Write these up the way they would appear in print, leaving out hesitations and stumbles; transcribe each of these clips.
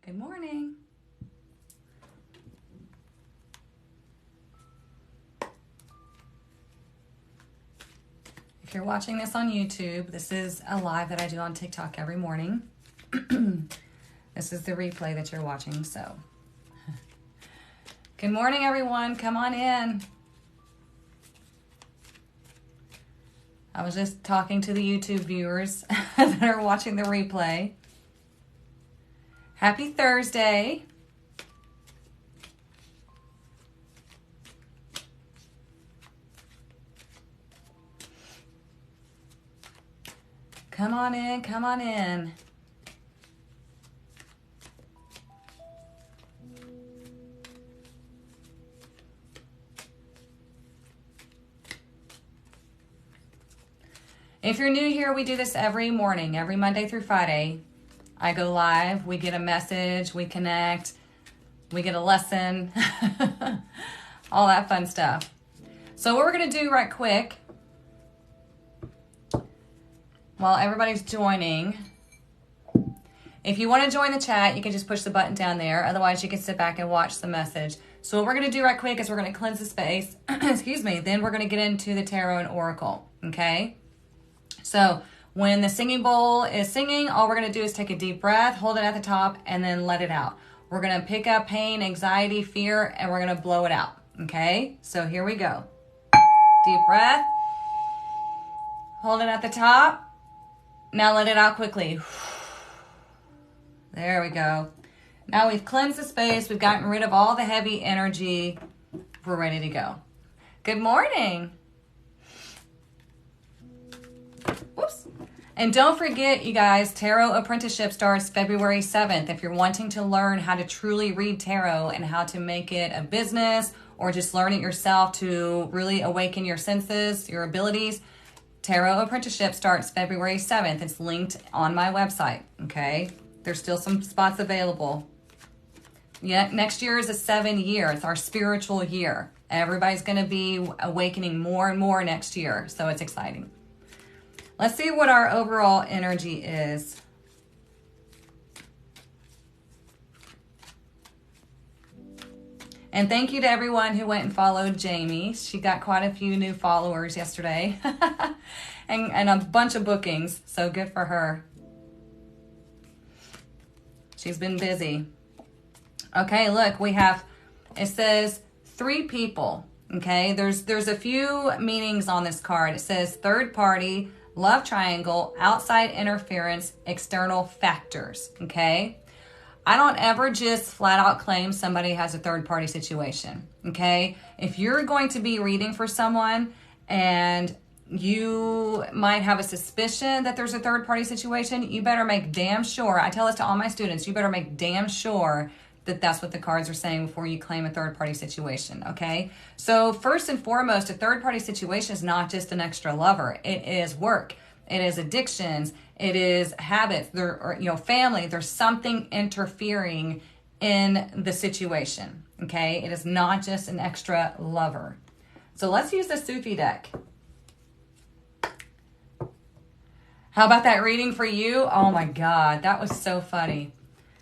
Good morning. If you're watching this on YouTube, this is a live that I do on TikTok every morning. This is the replay that you're watching, so. Good morning, everyone. Come on in. I was just talking to the YouTube viewers that are watching the replay. Happy Thursday. Come on in, come on in. If you're new here, we do this every morning, every Monday through Friday. I go live, we get a message, we connect, we get a lesson, all that fun stuff. So what we're gonna do right quick, while everybody's joining, if you wanna join the chat, you can just push the button down there. Otherwise, you can sit back and watch the message. So what we're gonna do right quick is we're gonna cleanse the space, excuse me, then we're gonna get into the tarot and oracle, okay? So when the singing bowl is singing, all we're gonna do is take a deep breath, hold it at the top, and then let it out. We're gonna pick up pain, anxiety, fear, and we're gonna blow it out, okay? So here we go. Deep breath. Hold it at the top. Now let it out quickly. There we go. Now we've cleansed the space. We've gotten rid of all the heavy energy. We're ready to go. Good morning. Whoops. And don't forget, you guys, Tarot Apprenticeship starts February 7th. If you're wanting to learn how to truly read tarot and how to make it a business or just learn it yourself to really awaken your senses, your abilities, Tarot Apprenticeship starts February 7th. It's linked on my website, okay? There's still some spots available. Yeah, next year is a 7-year. It's our spiritual year. Everybody's going to be awakening more and more next year, so it's exciting. Let's see what our overall energy is. And thank you to everyone who went and followed Jamie. She got quite a few new followers yesterday and a bunch of bookings, so good for her. She's been busy. Okay, look, we have, it says 3 people, okay? There's a few meanings on this card. It says third party, love triangle, outside interference, external factors, okay? I don't ever just flat out claim somebody has a third party situation, okay? If you're going to be reading for someone and you might have a suspicion that there's a third party situation, you better make damn sure, I tell this to all my students, you better make damn sure that that's what the cards are saying before you claim a third party situation, okay? So first and foremost, a third party situation is not just an extra lover. It is work. It is addictions. It is habits. Family. There's something interfering in the situation, okay? It is not just an extra lover. So let's use the Sufi deck. How about that reading for you? Oh my God, that was so funny.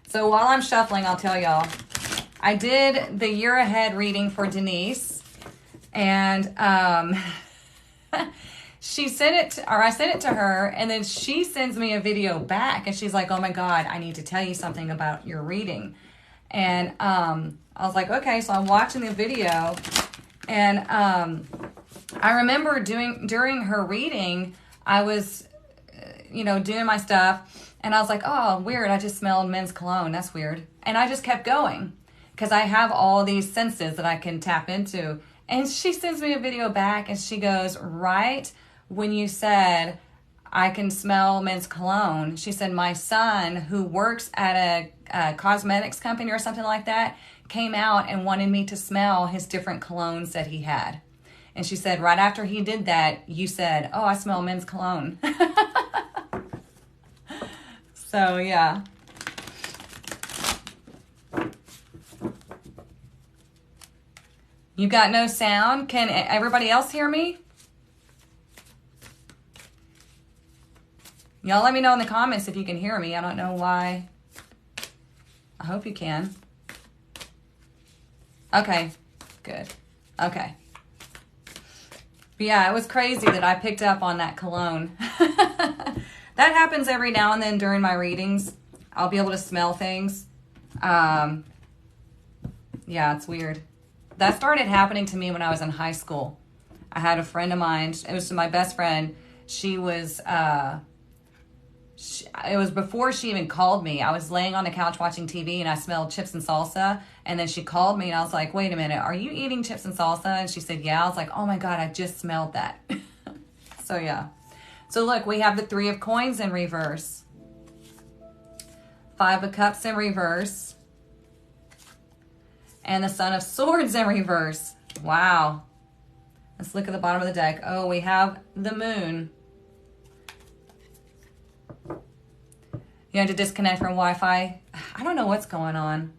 So while I'm shuffling, I'll tell y'all, I did the year ahead reading for Denise, and she sent it to, or I sent it to her, and then she sends me a video back, and she's like, oh my God, I need to tell you something about your reading. And I was like, okay, so I'm watching the video, and I remember during her reading, I was, doing my stuff, and I was like, oh, weird, I just smelled men's cologne. That's weird. And I just kept going because I have all these senses that I can tap into. And she sends me a video back and she goes, right when you said, I can smell men's cologne, she said, my son, who works at a cosmetics company or something like that, came out and wanted me to smell his different colognes that he had. And she said, right after he did that, you said, oh, I smell men's cologne. So, yeah. You got no sound? Can everybody else hear me? Y'all let me know in the comments if you can hear me. I don't know why I hope you can. Okay, good. Okay. But yeah, it was crazy that I picked up on that cologne. That happens every now and then during my readings. I'll be able to smell things. Yeah, it's weird. That started happening to me when I was in high school. I had a friend of mine. It was my best friend. She was, it was before she even called me. I was laying on the couch watching TV and I smelled chips and salsa. And then she called me and I was like, wait a minute, are you eating chips and salsa? And she said, yeah. I was like, oh my God, I just smelled that. So yeah. So look, we have the 3 of Coins in reverse. 5 of Cups in reverse. And the Son of Swords in reverse. Wow. Let's look at the bottom of the deck. Oh, we have the Moon. You had to disconnect from Wi-Fi. I don't know what's going on.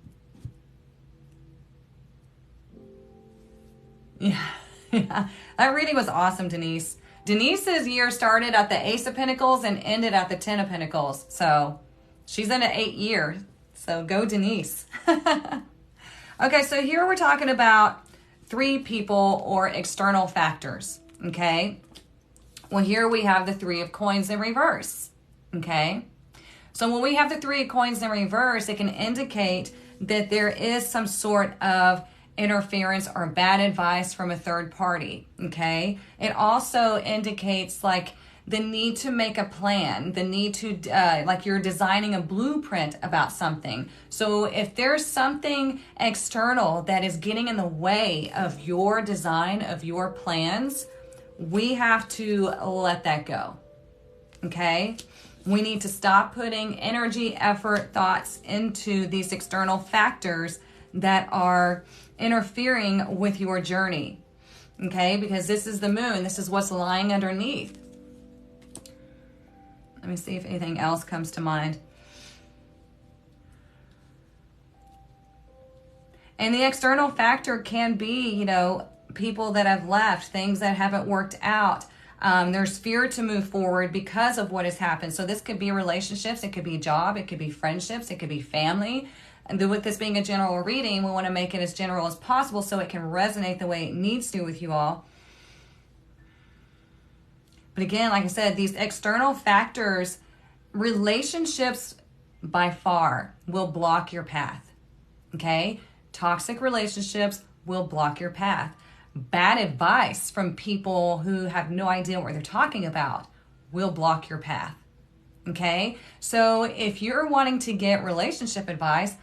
Yeah. Yeah. That reading was awesome, Denise. Denise's year started at the Ace of Pentacles and ended at the 10 of Pentacles. So she's in an 8 year. So go Denise. Okay, so here we're talking about 3 people or external factors. Okay. Well, here we have the 3 of Coins in reverse. Okay. So when we have the 3 of Coins in reverse, it can indicate that there is some sort of interference or bad advice from a third party, okay? It also indicates like the need to make a plan, the need to, like you're designing a blueprint about something. So if there's something external that is getting in the way of your design, of your plans, we have to let that go, okay? We need to stop putting energy, effort, thoughts into these external factors that are interfering with your journey, okay? Because this is the Moon. This is what's lying underneath. Let me see if anything else comes to mind. And the external factor can be, you know, people that have left, things that haven't worked out. There's fear to move forward because of what has happened. So this could be relationships, it could be job, it could be friendships, it could be family. And with this being a general reading, we want to make it as general as possible so it can resonate the way it needs to with you all. But again, like I said, these external factors, relationships by far will block your path, okay? Toxic relationships will block your path. Bad advice from people who have no idea what they're talking about will block your path, okay? So if you're wanting to get relationship advice,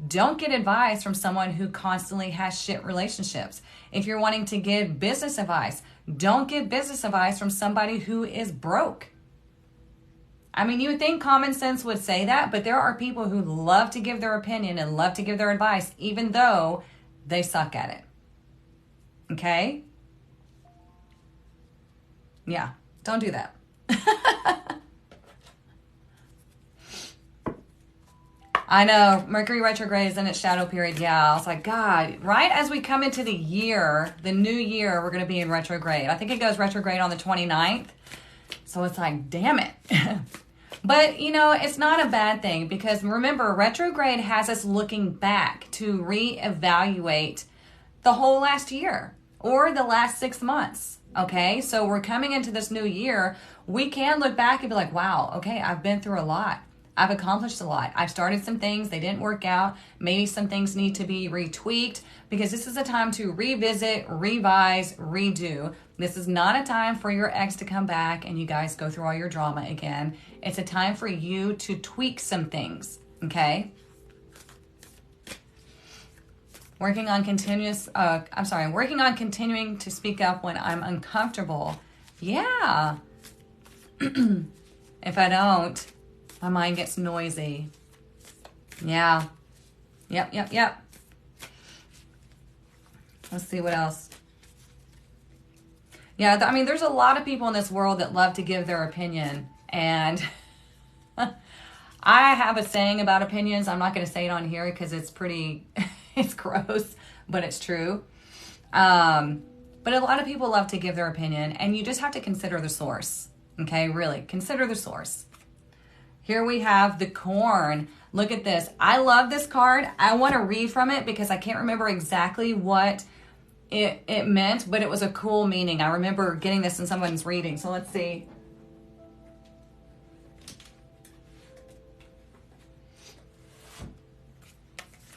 don't get advice from someone who constantly has shit relationships. If you're wanting to get business advice, don't get business advice from somebody who is broke. I mean, you would think common sense would say that, but there are people who love to give their opinion and love to give their advice, even though they suck at it. Okay? Yeah, don't do that. I know, Mercury retrograde is in its shadow period. Yeah, I was like, God, right as we come into the year, the new year, we're going to be in retrograde. I think it goes retrograde on the 29th. So it's like, damn it. But, you know, it's not a bad thing because remember, retrograde has us looking back to reevaluate the whole last year or the last 6 months. Okay, so we're coming into this new year. We can look back and be like, wow, okay, I've been through a lot. I've accomplished a lot. I've started some things, they didn't work out. Maybe some things need to be retweaked because this is a time to revisit, revise, redo. This is not a time for your ex to come back and you guys go through all your drama again. It's a time for you to tweak some things, okay? Working on continuing to speak up when I'm uncomfortable. Yeah. If I don't, my mind gets noisy. Yeah. Yep. Let's see what else. Yeah, I mean, there's a lot of people in this world that love to give their opinion. And I have a saying about opinions. I'm not going to say it on here because it's pretty, it's gross, but it's true. But a lot of people love to give their opinion. And you just have to consider the source. Okay, really, consider the source. Here we have the corn. Look at this. I love this card. I want to read from it because I can't remember exactly what it meant, but it was a cool meaning. I remember getting this in someone's reading. So let's see.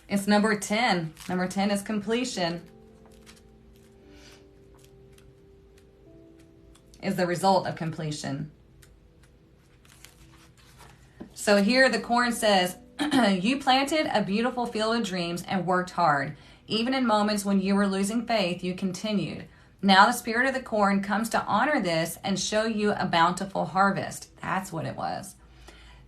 It's number 10. Number 10 is completion. Is the result of completion. So here the corn says, you planted a beautiful field of dreams and worked hard. Even in moments when you were losing faith, you continued. Now the spirit of the corn comes to honor this and show you a bountiful harvest. That's what it was.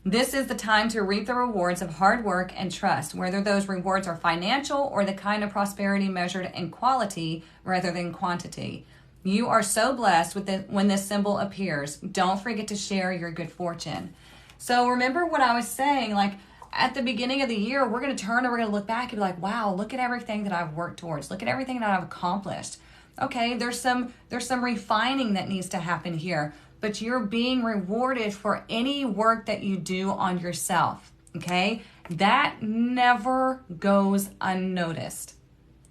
This is the time to reap the rewards of hard work and trust, whether those rewards are financial or the kind of prosperity measured in quality rather than quantity. You are so blessed when this symbol appears. Don't forget to share your good fortune. So remember what I was saying, like at the beginning of the year, we're going to turn and we're going to look back and be like, wow, look at everything that I've worked towards. Look at everything that I've accomplished. Okay, there's some refining that needs to happen here, but you're being rewarded for any work that you do on yourself. Okay, that never goes unnoticed.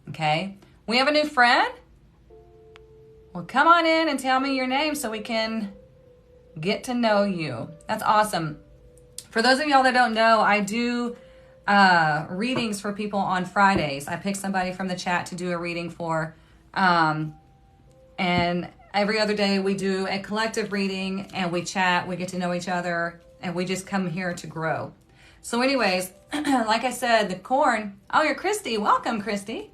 Okay, we have a new friend. Well, come on in and tell me your name so we can get to know you. That's awesome. For those of y'all that don't know, I do readings for people on Fridays. I pick somebody from the chat to do a reading for. And every other day we do a collective reading and we chat, we get to know each other, and we just come here to grow. So anyways, like I said, the corn, oh, you're Christy. Welcome, Christy.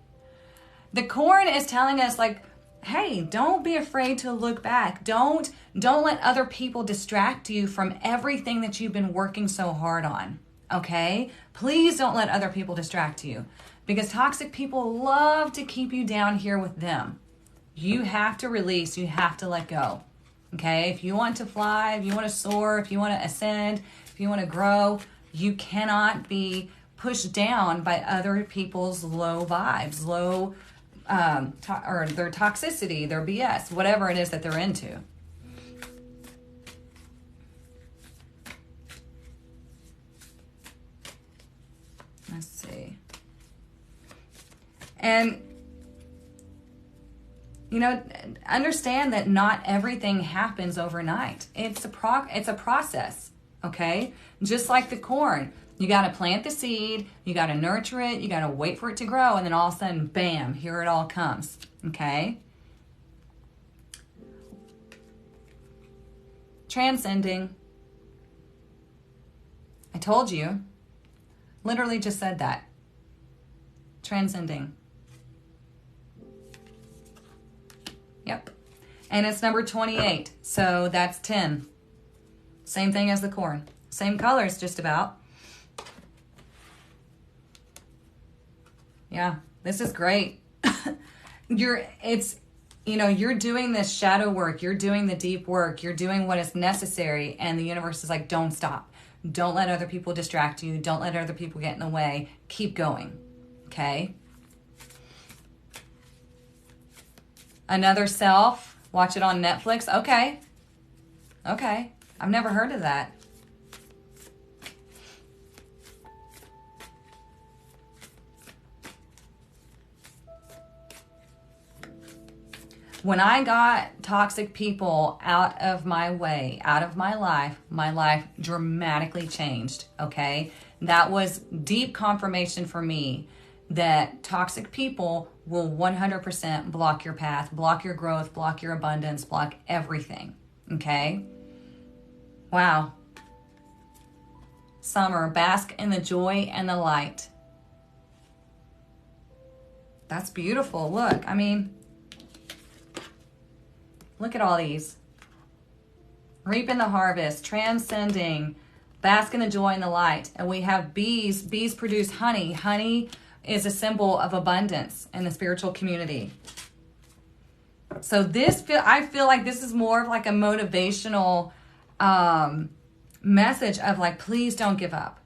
The corn is telling us, like, hey, don't be afraid to look back. Don't let other people distract you from everything that you've been working so hard on, okay? Please don't let other people distract you, because toxic people love to keep you down here with them. You have to release, you have to let go, okay? If you want to fly, if you want to soar, if you want to ascend, if you want to grow, you cannot be pushed down by other people's low vibes, or their toxicity, their BS, whatever it is that they're into. Let's see. And, you know, understand that not everything happens overnight. It's a process, okay? Just like the corn. You got to plant the seed, you got to nurture it, you got to wait for it to grow, and then all of a sudden, bam, here it all comes, okay? Transcending. I told you. Literally just said that. Transcending. Yep. And it's number 28, so that's 10. Same thing as the corn. Same colors, just about. Yeah, this is great. You're doing this shadow work, you're doing the deep work, you're doing what is necessary, and the universe is like, don't stop. Don't let other people distract you. Don't let other people get in the way. Keep going, okay? Another Self, watch it on Netflix. Okay, I've never heard of that. When I got toxic people out of my way, out of my life dramatically changed, okay? That was deep confirmation for me that toxic people will 100% block your path, block your growth, block your abundance, block everything, okay? Wow. Summer, bask in the joy and the light. That's beautiful. Look, I mean, look at all these. Reaping the harvest, transcending, bask in the joy and the light. And we have bees. Bees produce honey. Honey is a symbol of abundance in the spiritual community. So I feel like this is more of like a motivational message of like, please don't give up.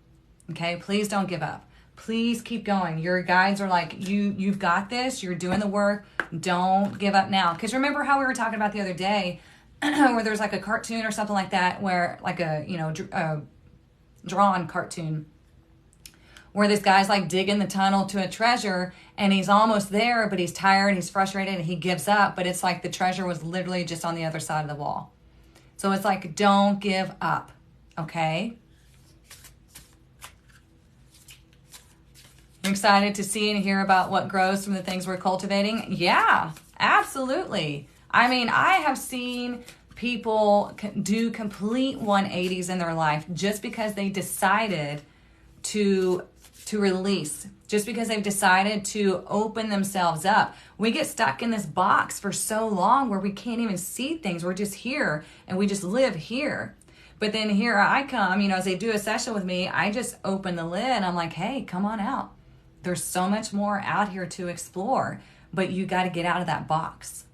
Okay, please don't give up. Please keep going. Your guides are like, you've got this. You're doing the work. Don't give up now. Because remember how we were talking about the other day where there's like a cartoon or something like that where like a drawn cartoon where this guy's like digging the tunnel to a treasure and he's almost there, but he's tired, he's frustrated, and he gives up. But it's like the treasure was literally just on the other side of the wall. So it's like, don't give up, okay? You're excited to see and hear about what grows from the things we're cultivating? Yeah, absolutely. I mean, I have seen people do complete 180s in their life just because they decided to release, just because they've decided to open themselves up. We get stuck in this box for so long where we can't even see things. We're just here and we just live here. But then here I come, as they do a session with me, I just open the lid and I'm like, hey, come on out. There's so much more out here to explore, but you got to get out of that box.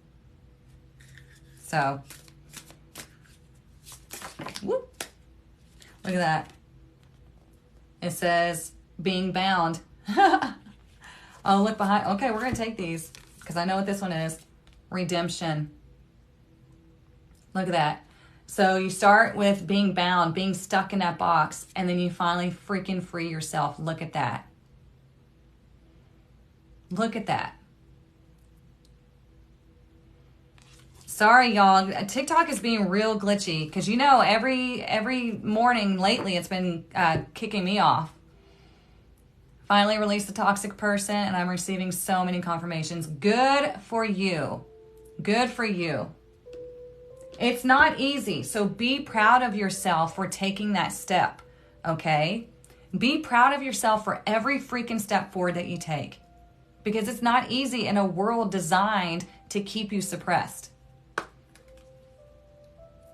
So, whoop. Look at that. It says, being bound. Oh, look behind. Okay, we're going to take these because I know what this one is. Redemption. Look at that. So you start with being bound, being stuck in that box, and then you finally freaking free yourself. Look at that. Look at that. Sorry, y'all. TikTok is being real glitchy because every morning lately it's been kicking me off. Finally released the toxic person, and I'm receiving so many confirmations. Good for you. Good for you. It's not easy, so be proud of yourself for taking that step, okay? Be proud of yourself for every freaking step forward that you take, because it's not easy in a world designed to keep you suppressed.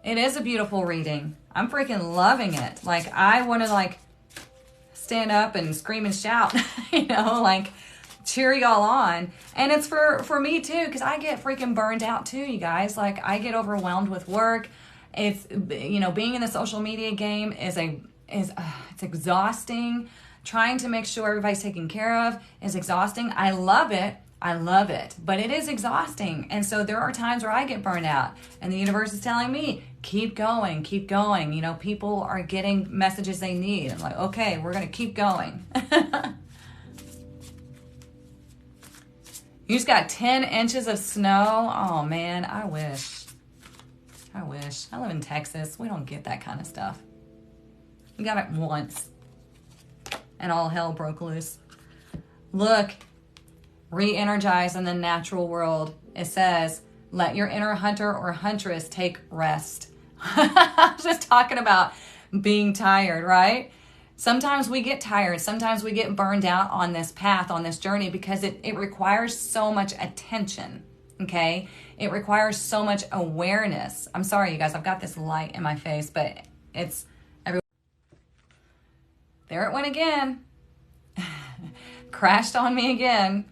It is a beautiful reading. I'm freaking loving it. Like, I want to stand up and scream and shout, cheer y'all on. And it's for me too, because I get freaking burned out too, you guys. Like, I get overwhelmed with work. It's, being in the social media game is it's exhausting. Trying to make sure everybody's taken care of is exhausting. I love it, but it is exhausting. And so there are times where I get burned out, and the universe is telling me, keep going. People are getting messages they need. I'm like, okay, we're going to keep going. You just got 10 inches of snow. Oh man, I wish. I live in Texas. We don't get that kind of stuff. We got it once, and all hell broke loose. Look, re-energize in the natural world. It says, let your inner hunter or huntress take rest. I was just talking about being tired, right? Sometimes we get tired. Sometimes we get burned out on this path, on this journey, because it requires so much attention, okay? It requires so much awareness. I'm sorry, you guys. I've got this light in my face, but it's everywhere. There it went again. Crashed on me again.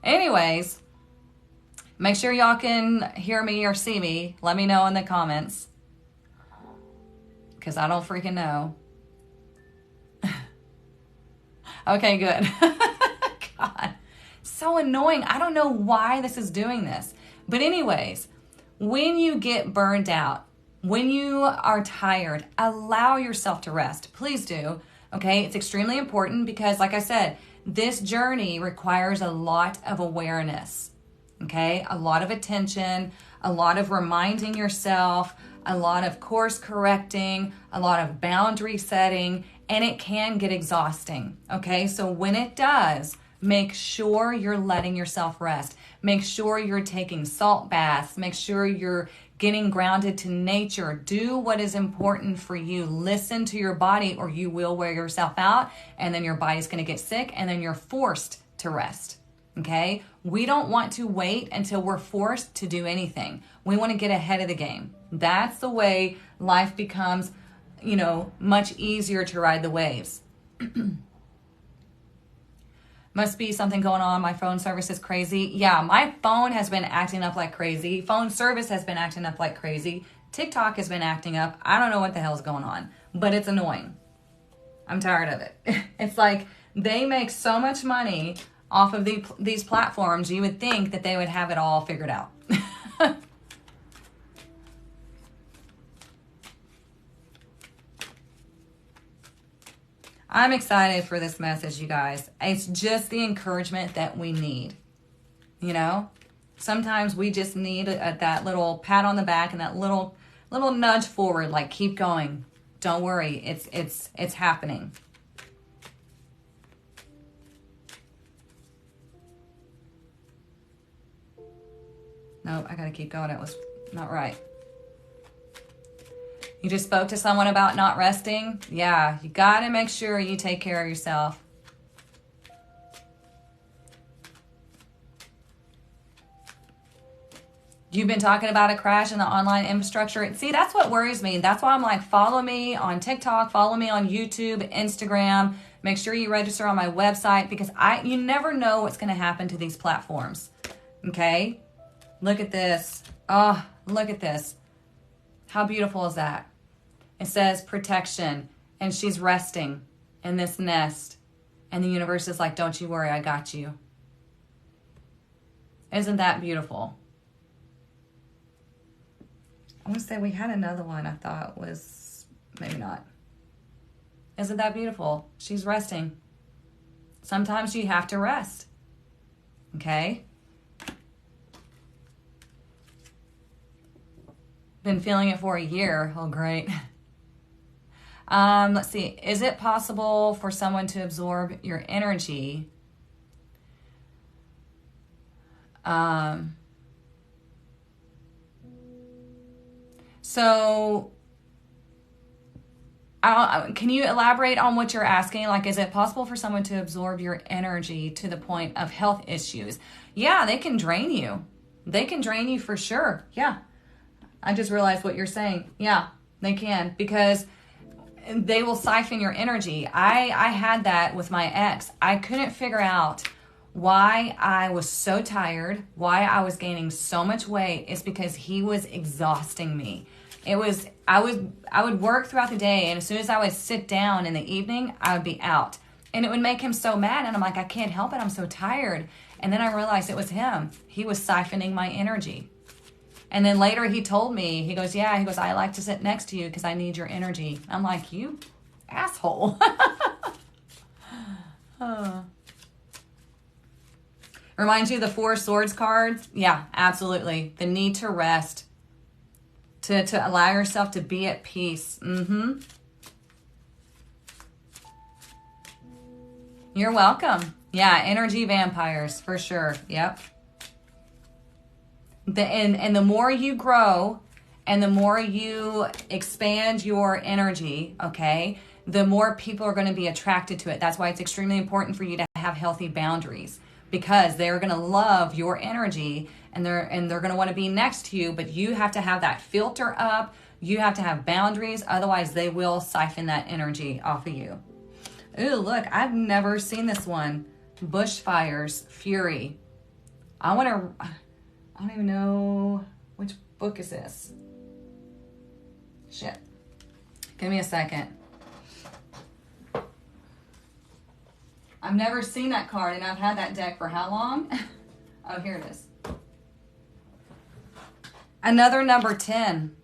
Anyways, make sure y'all can hear me or see me. Let me know in the comments, because I don't freaking know. Okay, good. God, so annoying. I don't know why this is doing this. But anyways, when you get burned out, when you are tired, allow yourself to rest. Please do. Okay, it's extremely important because, like I said, this journey requires a lot of awareness. Okay, a lot of attention, a lot of reminding yourself, a lot of course correcting, a lot of boundary setting, and it can get exhausting. Okay, so when it does, make sure you're letting yourself rest. Make sure you're taking salt baths. Make sure you're getting grounded to nature. Do what is important for you. Listen to your body, or you will wear yourself out, and then your body's going to get sick, and then you're forced to rest. Okay? We don't want to wait until we're forced to do anything. We want to get ahead of the game. That's the way life becomes, much easier to ride the waves. Must be something going on. My phone service is crazy. Yeah, my phone has been acting up like crazy. Phone service has been acting up like crazy. TikTok has been acting up. I don't know what the hell's going on, but it's annoying. I'm tired of it. It's like they make so much money off of these platforms. You would think that they would have it all figured out. I'm excited for this message, you guys. It's just the encouragement that we need. You know, sometimes we just need that little pat on the back and that little nudge forward, like keep going. Don't worry, it's happening. No, I gotta keep going. It was not right. You just spoke to someone about not resting? Yeah, you gotta make sure you take care of yourself. You've been talking about a crash in the online infrastructure. See, that's what worries me. That's why I'm like, follow me on TikTok, follow me on YouTube, Instagram. Make sure you register on my website, because you never know what's going to happen to these platforms. Okay? Look at this. Oh, look at this. How beautiful is that? It says protection, and she's resting in this nest. And the universe is like, don't you worry, I got you. Isn't that beautiful? I want to say we had another one I thought was, maybe not. Isn't that beautiful? She's resting. Sometimes you have to rest. Okay? Been feeling it for a year. Oh, great. Let's see. Is it possible for someone to absorb your energy? So, can you elaborate on what you're asking? Like, is it possible for someone to absorb your energy to the point of health issues? Yeah, they can drain you. They can drain you for sure. Yeah. I just realized what you're saying. Yeah, they can, because they will siphon your energy. I had that with my ex. I couldn't figure out why I was so tired, why I was gaining so much weight. It's because he was exhausting me. I would work throughout the day, and as soon as I would sit down in the evening, I would be out. And it would make him so mad, and I'm like, I can't help it, I'm so tired. And then I realized it was him. He was siphoning my energy. And then later he told me, he goes, I like to sit next to you because I need your energy. I'm like, you asshole. Reminds you of the Four Swords cards? Yeah, absolutely. The need to rest. To allow yourself to be at peace. You're welcome. Yeah, energy vampires, for sure. Yep. And the more you grow and the more you expand your energy, okay, the more people are going to be attracted to it. That's why it's extremely important for you to have healthy boundaries, because they're going to love your energy and they're going to want to be next to you, but you have to have that filter up. You have to have boundaries. Otherwise, they will siphon that energy off of you. Ooh, look, I've never seen this one. Bushfires, Fury. I don't even know which book is this. Shit. Give me a second. I've never seen that card, and I've had that deck for how long? Oh, here it is. Another number 10.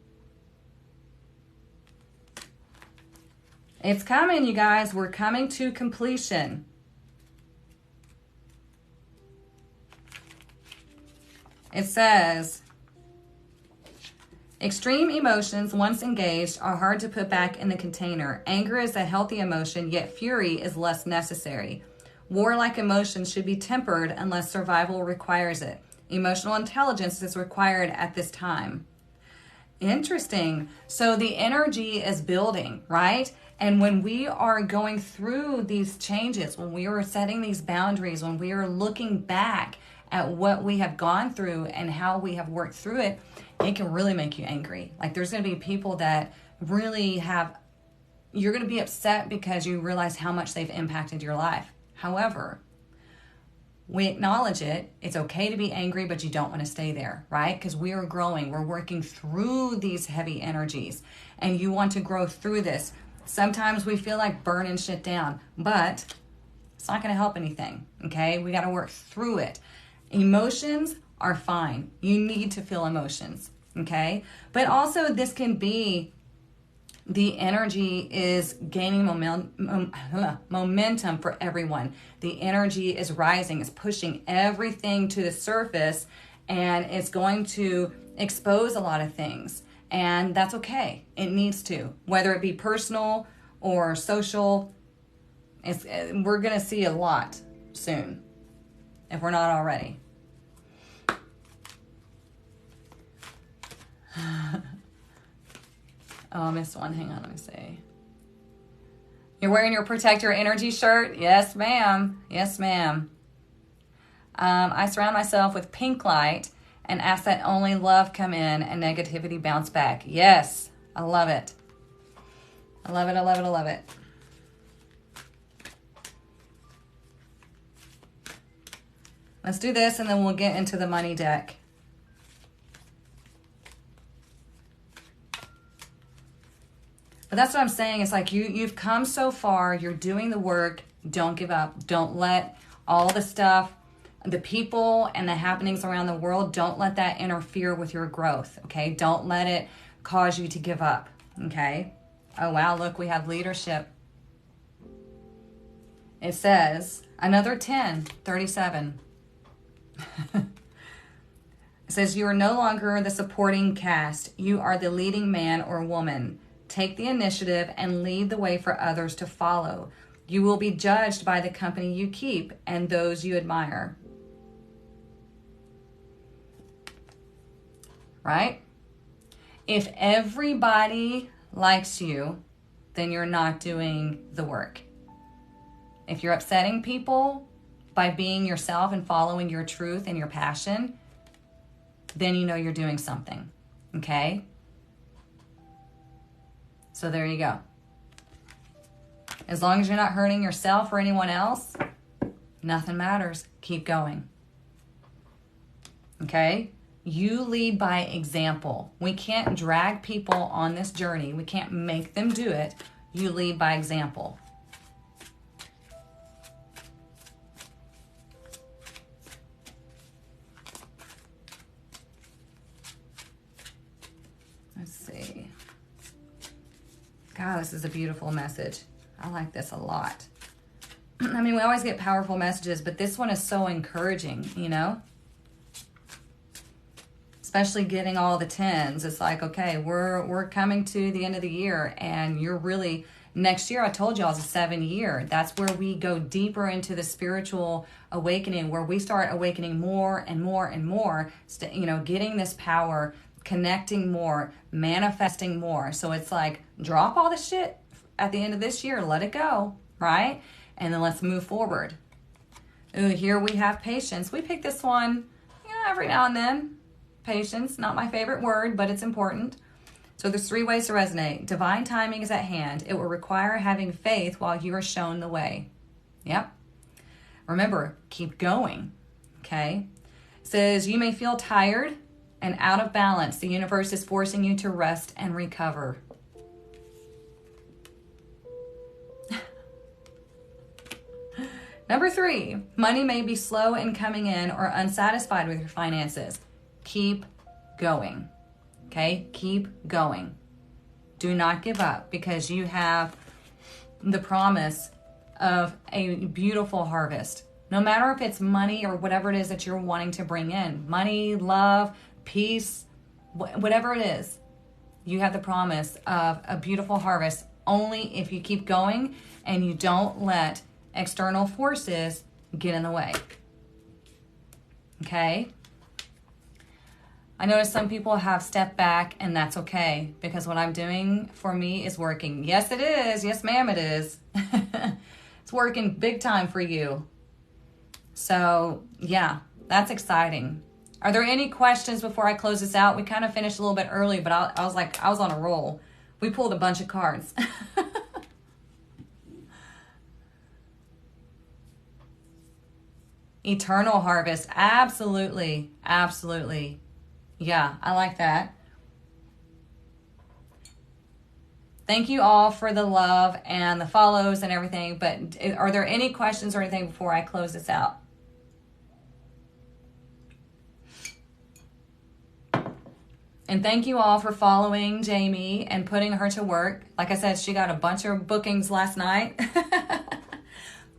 It's coming, you guys. We're coming to completion. It says, extreme emotions, once engaged, are hard to put back in the container. Anger is a healthy emotion, yet fury is less necessary. Warlike emotions should be tempered unless survival requires it. Emotional intelligence is required at this time. Interesting. So the energy is building, right? And when we are going through these changes, when we are setting these boundaries, when we are looking back at what we have gone through and how we have worked through it, it can really make you angry. Like, there's going to be people that really you're going to be upset because you realize how much they've impacted your life. However, we acknowledge it. It's okay to be angry, but you don't want to stay there, right? Because we are growing. We're working through these heavy energies, and you want to grow through this. Sometimes we feel like burning shit down, but it's not going to help anything, okay? We got to work through it. Emotions are fine. You need to feel emotions, okay? But also this can be The energy is gaining momentum for everyone. The energy is rising. It's pushing everything to the surface, and it's going to expose a lot of things. And that's okay. It needs to. Whether it be personal or social, we're going to see a lot soon, if we're not already. Oh, I missed one. Hang on, let me see. You're wearing your Protect Your Energy shirt? Yes, ma'am. Yes, ma'am. I surround myself with pink light and ask that only love come in and negativity bounce back. Yes, I love it. I love it, I love it, I love it. Let's do this and then we'll get into the money deck. But that's what I'm saying. It's like you've come so far. You're doing the work. Don't give up. Don't let all the stuff, the people and the happenings around the world, don't let that interfere with your growth, okay? Don't let it cause you to give up, okay? Oh, wow, look, we have leadership. It says, another 10, 37. It says, you are no longer the supporting cast. You are the leading man or woman. Take the initiative and lead the way for others to follow. You will be judged by the company you keep and those you admire. Right? If everybody likes you, then you're not doing the work. If you're upsetting people by being yourself and following your truth and your passion, then you know you're doing something. Okay? So there you go. As long as you're not hurting yourself or anyone else, nothing matters. Keep going. Okay? You lead by example. We can't drag people on this journey. We can't make them do it. You lead by example. Let's see. God, this is a beautiful message. I like this a lot. I mean, we always get powerful messages, but this one is so encouraging, you know? Especially getting all the 10s. It's like, okay, we're coming to the end of the year, and you're really, next year, I told you, I was a 7-year. That's where we go deeper into the spiritual awakening, where we start awakening more and more and more, you know, getting this power, connecting more, manifesting more. So it's like, drop all the shit at the end of this year, let it go, right? And then let's move forward. Ooh, here we have patience. We pick this one, you know, every now and then. Patience, not my favorite word, but it's important. So there's 3 ways to resonate. Divine timing is at hand. It will require having faith while you are shown the way. Yep. Remember, keep going, okay? It says, you may feel tired and out of balance. The universe is forcing you to rest and recover. Number 3, money may be slow in coming in or unsatisfied with your finances. Keep going, okay? Keep going. Do not give up, because you have the promise of a beautiful harvest. No matter if it's money or whatever it is that you're wanting to bring in, money, love, peace, whatever it is, you have the promise of a beautiful harvest only if you keep going and you don't let external forces get in the way. Okay? I notice some people have stepped back, and that's okay, because what I'm doing for me is working. Yes, it is. Yes, ma'am, it is. It's working big time for you. So, yeah, that's exciting. Are there any questions before I close this out? We kind of finished a little bit early, but I was on a roll. We pulled a bunch of cards. Eternal harvest. Absolutely. Absolutely. Yeah, I like that. Thank you all for the love and the follows and everything. But are there any questions or anything before I close this out? And thank you all for following Jamie and putting her to work. Like I said, she got a bunch of bookings last night.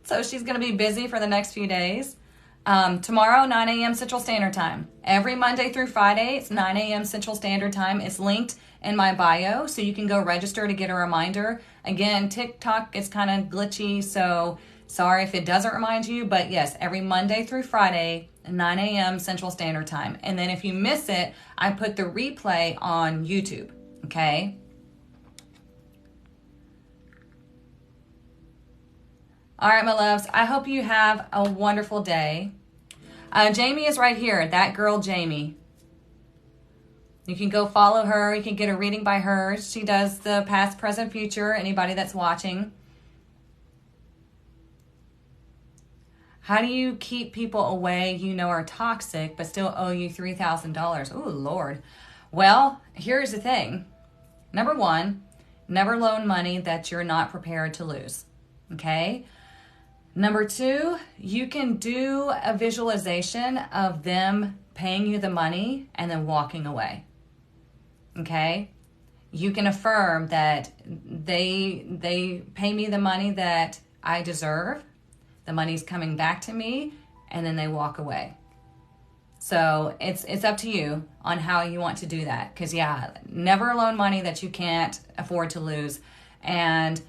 So she's going to be busy for the next few days. Tomorrow, 9 a.m. Central Standard Time. Every Monday through Friday, it's 9 a.m. Central Standard Time. It's linked in my bio, so you can go register to get a reminder. Again, TikTok is kind of glitchy, so sorry if it doesn't remind you. But yes, every Monday through Friday, 9 a.m. Central Standard Time. And then if you miss it, I put the replay on YouTube, okay? All right, my loves, I hope you have a wonderful day. Jamie is right here, that girl Jamie. You can go follow her. You can get a reading by her. She does the past, present, future, anybody that's watching. How do you keep people away you know are toxic but still owe you $3,000? Oh, Lord. Well, here's the thing. Number one, never loan money that you're not prepared to lose, okay? Number two, you can do a visualization of them paying you the money and then walking away, okay? You can affirm that they pay me the money that I deserve, the money's coming back to me, and then they walk away. So it's up to you on how you want to do that. Because, yeah, never loan money that you can't afford to lose. And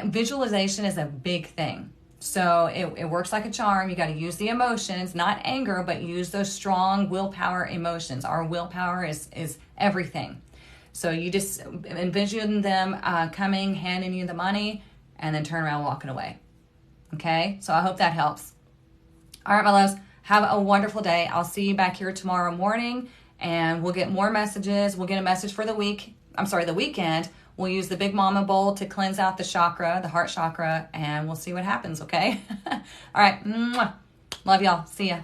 visualization is a big thing. So it works like a charm. You got to use the emotions, not anger, but use those strong willpower emotions. Our willpower is everything. So you just envision them coming, handing you the money, and then turn around walking away. Okay? So I hope that helps. All right, my loves. Have a wonderful day. I'll see you back here tomorrow morning, and we'll get more messages. We'll get a message for the weekend. We'll use the Big Mama Bowl to cleanse out the chakra, the heart chakra, and we'll see what happens, okay? All right. Mwah. Love y'all. See ya.